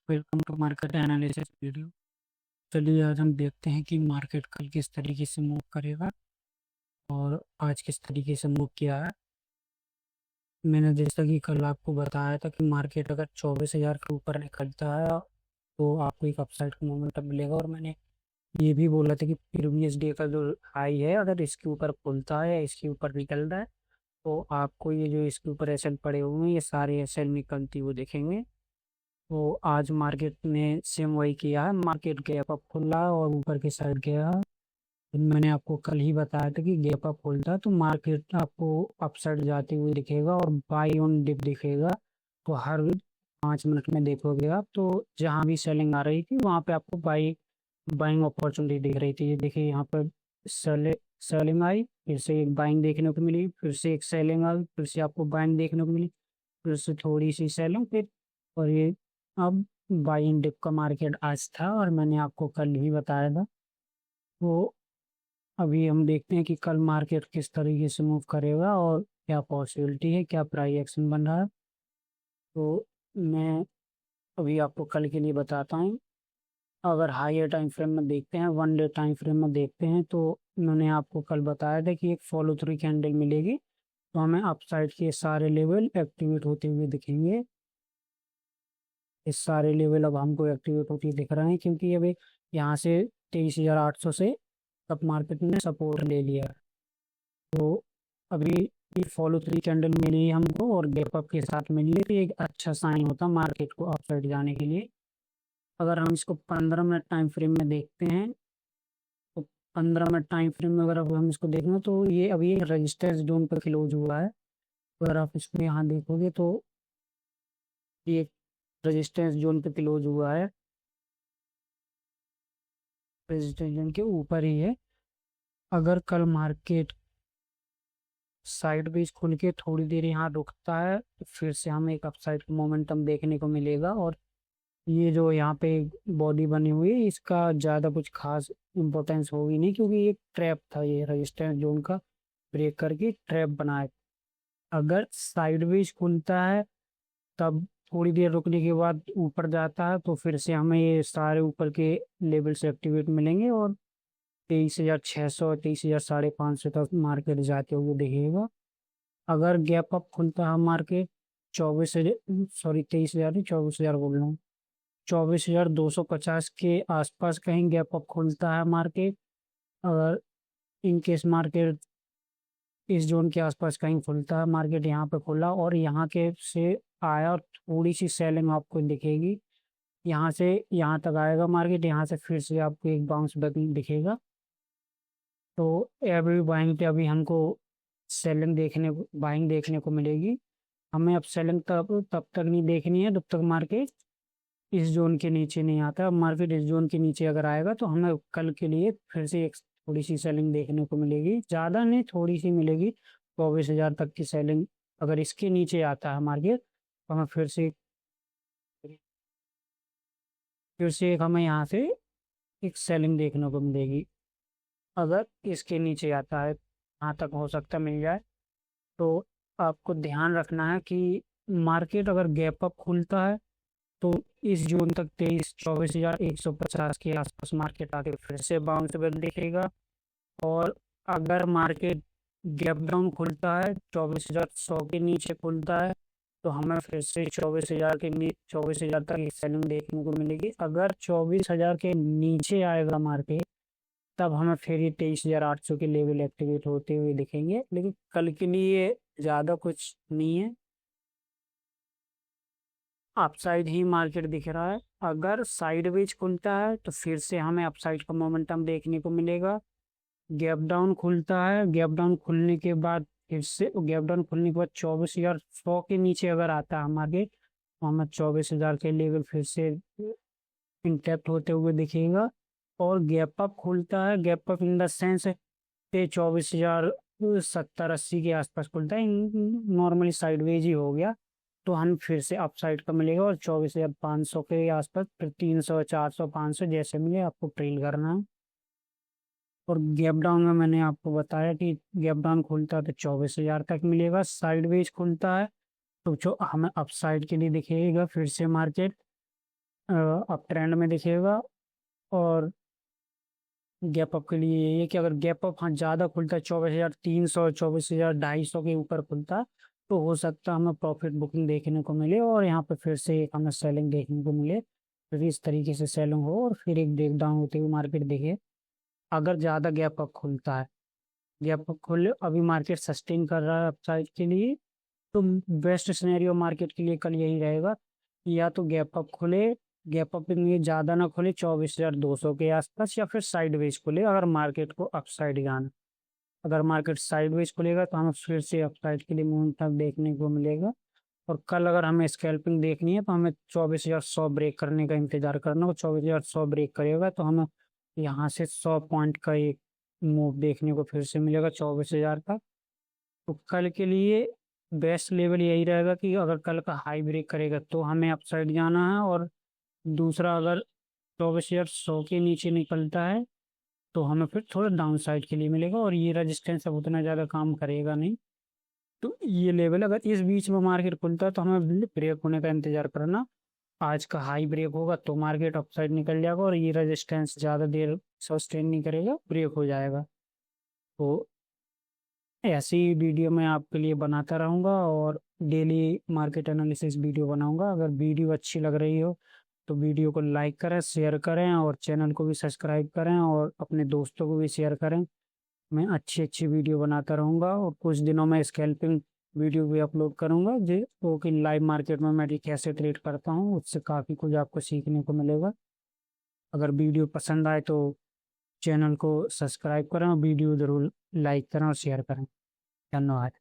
Welcome to market analysis video. चलिए आज हम देखते हैं कि मार्केट कल किस तरीके से मूव करेगा और आज किस तरीके से मूव किया है। मैंने जैसा कि कल आपको बताया था कि मार्केट अगर 24,000 के ऊपर निकलता है तो आपको एक अपसाइड का मोमेंटम मिलेगा, और मैंने ये भी बोला था कि प्रीवियस डे का जो हाई है अगर इसके ऊपर खुलता है, इसके ऊपर निकल रहा है, तो आपको ये जो इसके ऊपर एसएल पड़े हुए हैं ये सारे एसएल निकलती हुए दिखेंगे। तो आज मार्केट ने सेम वही किया है, मार्केट गैप अप खुला और ऊपर की साइड गया। मैंने आपको कल ही बताया था कि गैप अप खुलता तो मार्केट आपको अपसाइड जाते हुए दिखेगा और बाई ऑन डिप दिखेगा। तो हर 5 मिनट में देखोगे आप, तो जहां भी सेलिंग आ रही थी वहां पे आपको बाइंग अपॉर्चुनिटी दिख रही थी। ये देखिए यहाँ पर सेलिंग आई, फिर से एक बाइंग देखने को मिली, फिर से एक सेलिंग आई, फिर से आपको बाइंग देखने को मिली, फिर से थोड़ी सी सेलिंग, फिर और ये अब बाई इन डिप का मार्केट आज था और मैंने आपको कल ही बताया था। तो अभी हम देखते हैं कि कल मार्केट किस तरीके से मूव करेगा और क्या पॉसिबिलिटी है, क्या प्राइस एक्शन बन रहा है। तो मैं अभी आपको कल के लिए बताता हूँ। अगर हायर टाइम फ्रेम में देखते हैं, 1 डे टाइम फ्रेम में देखते हैं, तो मैंने आपको कल बताया था कि एक फॉलो थ्रू कैंडल मिलेगी तो हमें अपसाइड के सारे लेवल एक्टिवेट होते हुए दिखेंगे। इस सारे लेवल अब हमको एक्टिवेट होती दिख रहे हैं क्योंकि अभी यहाँ से 23,800 से अब मार्केट ने सपोर्ट ले लिया। तो अभी ये फॉलो थ्री कैंडल मिली हमको और गैप अप के साथ मिली है, तो ये एक अच्छा साइन होता मार्केट को अपसाइड जाने के लिए। अगर हम इसको 15 मिनट टाइम फ्रेम में देखते हैं, तो 15 मिनट टाइम फ्रेम में अगर अब हम इसको देखें तो ये अभी एक रजिस्टेंस जोन पर क्लोज हुआ है। अगर आप इसको यहाँ देखोगे तो ये रजिस्टेंस जोन पे क्लोज हुआ है, रजिस्टेंस जोन के ऊपर ही है। अगर कल मार्केट साइड बेच खुल के थोड़ी देर यहाँ रुकता है तो फिर से हमें एक अपसाइड का मोमेंटम देखने को मिलेगा। और ये जो यहाँ पे बॉडी बनी हुई है इसका ज़्यादा कुछ खास इम्पोर्टेंस होगी नहीं, क्योंकि ये ट्रैप था, ये रेजिस्टेंस जोन का ब्रेक करके ट्रैप बनाए। अगर साइडवेज खुलता है तब थोड़ी देर रुकने के बाद ऊपर जाता है तो फिर से हमें ये सारे ऊपर के लेवल से एक्टिवेट मिलेंगे और 23,600 23,500 तक मार्केट जाते हुए दिखेगा। अगर गैप अप खुलता है मार्केट 24,000, सॉरी 23,000 नहीं, 24,000 बोल रहा हूँ, 24,250 के आसपास कहीं गैप अप खुलता है मार्केट। अगर इन केस मार्केट इस जोन के आसपास कहीं खुलता है मार्केट, यहाँ पे खुला और यहाँ के से आया और थोड़ी सी सेलिंग आपको दिखेगी, यहाँ से यहाँ तक आएगा मार्केट, यहाँ से फिर से आपको एक बाउंस बैक दिखेगा। तो एवरी बाइंग पे अभी हमको बाइंग देखने को मिलेगी। हमें अब सेलिंग तब तब तक नहीं देखनी है जब तक मार्केट इस जोन के नीचे नहीं आता। अब मार्केट इस जोन के नीचे अगर आएगा तो हमें कल के लिए फिर से एक थोड़ी सी सेलिंग देखने को मिलेगी, ज्यादा नहीं थोड़ी सी मिलेगी। 24,000 तक की सेलिंग अगर इसके नीचे आता है मार्केट तो हमें फिर से एक हमें यहाँ से एक सेलिंग देखने को मिलेगी। अगर इसके नीचे आता है, यहाँ तक हो सकता है मिल जाए। तो आपको ध्यान रखना है कि मार्केट अगर गैप अप खुलता है तो इस जून तक 24,150 के आसपास मार्केट आके फिर से बाउंस बैक दिखेगा। और अगर मार्केट गैप डाउन खुलता है 24,100 के नीचे खुलता है तो हमें फिर से 24,000 तक एक सेलिंग देखने को मिलेगी। अगर 24,000 के नीचे आएगा मार्केट तब हमें फिर ये 23,800 के लेवल एक्टिवेट होते हुए दिखेंगे, लेकिन कल के लिए ज़्यादा कुछ नहीं है, अपसाइड ही मार्केट दिख रहा है। अगर साइडवेज खुलता है तो फिर से हमें अपसाइड का मोमेंटम देखने को मिलेगा। गैप डाउन खुलता है, गैप डाउन खुलने के बाद फिर से गैप डाउन खुलने के बाद 24,100 के नीचे अगर आता है मार्केट तो हमें 24,000 के लेवल फिर से इंटैक्ट होते हुए दिखेगा। और गैप अप खुलता है, gap up in the sense पे 24,070-80 के आसपास खुलता है, नॉर्मली साइडवेज ही हो गया तो हम फिर से अपसाइड का मिलेगा। और 24,500 के आसपास फिर 300 400 500 जैसे मिले आपको ट्रेल करना है। और गैप डाउन में मैंने आपको बताया कि गैप डाउन खुलता है तो 24,000 तक मिलेगा, साइडवेज खुलता है तो जो हमें अपसाइड के लिए दिखेगा फिर से मार्केट अप ट्रेंड में दिखेगा। और गैप अप के लिए यही है कि अगर गैप अप हाँ ज़्यादा खुलता है, 24,300 24,250 के ऊपर खुलता है, तो हो सकता है हमें प्रॉफिट बुकिंग देखने को मिले और यहाँ पे फिर से एक हमें सेलिंग देखने को मिले। फिर इस तरीके से सेलिंग हो और फिर एक ब्रेक डाउन होते हुए मार्केट दिखे। अगर ज़्यादा गैप अप खुलता है, गैप अप खुले अभी मार्केट सस्टेन कर रहा है अपसाइड के लिए, तो बेस्ट सिनेरियो मार्केट के लिए कल यही रहेगा कि या तो गैप अप खुले, गैप अप में ज्यादा ना खुले 24,200 के आसपास, या फिर साइडवेज खुले अगर मार्केट को अपसाइड जाना। अगर मार्केट साइडवेज खुलेगा तो हमें फिर से अपसाइड के लिए मोमेंटम देखने को मिलेगा। और कल अगर हमें स्कैल्पिंग देखनी है तो हमें 24,100 ब्रेक करने का इंतजार करना होगा। 24,100 ब्रेक करेगा तो हमें यहाँ से 100 पॉइंट का एक मूव देखने को फिर से मिलेगा 24,000 का। तो कल के लिए बेस्ट लेवल यही रहेगा कि अगर कल का हाई ब्रेक करेगा तो हमें अपसाइड जाना है, और दूसरा अगर 24,100 के नीचे निकलता है तो हमें फिर थोड़ा डाउन साइड के लिए मिलेगा, और ये रजिस्टेंस अब उतना ज़्यादा काम करेगा नहीं। तो ये लेवल अगर इस बीच में मार्केट खुलता है तो हमें ब्रेक होने का इंतजार करना। आज का हाई ब्रेक होगा तो मार्केट अपसाइड निकल जाएगा, और ये रजिस्टेंस ज़्यादा देर सस्टेन नहीं करेगा, ब्रेक हो जाएगा। तो ऐसी वीडियो मैं आपके लिए बनाता रहूंगा और डेली मार्केट एनालिसिस वीडियो बनाऊंगा। अगर वीडियो अच्छी लग रही हो तो वीडियो को लाइक करें, शेयर करें, और चैनल को भी सब्सक्राइब करें और अपने दोस्तों को भी शेयर करें। मैं अच्छी अच्छी वीडियो बनाता रहूंगा, और कुछ दिनों में स्कैल्पिंग वीडियो भी अपलोड करूंगा जो कि लाइव मार्केट में मैं कैसे ट्रेड करता हूँ, उससे काफ़ी कुछ आपको सीखने को मिलेगा। अगर वीडियो पसंद आए तो चैनल को सब्सक्राइब करें और वीडियो जरूर लाइक करें और शेयर करें। धन्यवाद।